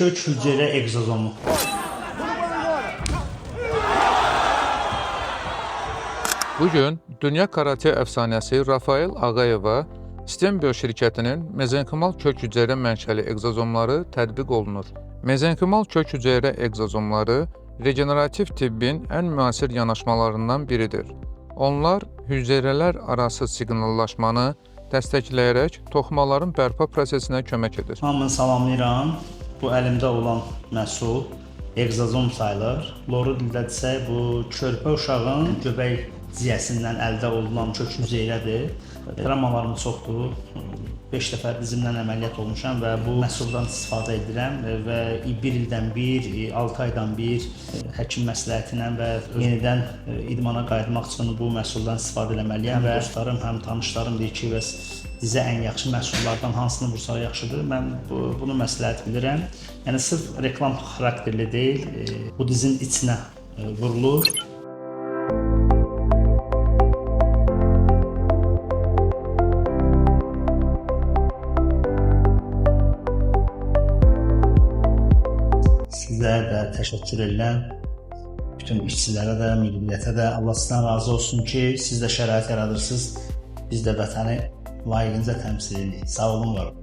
kök hüceyrə egzozomu. Bugün dünya karate əfsanəsi Rafael Ağayeva Stembio şirkətinin mezenkimal kök hüceyrə mənşəli egzozomları tətbiq olunur. Mezenkimal kök hüceyrə egzozomları regenerativ tibbin ən müasir yanaşmalarından biridir. Onlar hüceyrələr arası siqnallaşmanı dəstəkləyərək toxumaların bərpa prosesinə kömək edir. Hamını salamlayıram. Bu əlimdə olan məhsul egzozom sayılır. Loru dildə desək, bu körpə uşağın göbək ciyəsindən əldə olunan kök hüceyrədir. Travmalarım çoxdur. 5 dəfə dizimdən əməliyyat olmuşam və bu məhsuldan istifadə edirəm və 1 ildən bir, 6 aydan bir həkim məsləhəti ilə və yenidən idmana qayıtmaq üçün bu məhsuldan istifadə etməliyəm və dostlarım, həm tanışlarım deyir ki, bəs dizə ən yaxşı məhsullardan hansını vursaq yaxşıdır? Mən bunu məsləhət bilirəm. Yəni sırf reklam xarakterli deyil, bu dizin içinə vurulur. Sizlərə də təşəkkür edirəm. Bütün işçilərə də, milliyyətə də Allah sizdən razı olsun ki, siz də şərait yaradırsınız. Biz də vətəni layiqincə təmsil edirik. Sağ olun, var olun.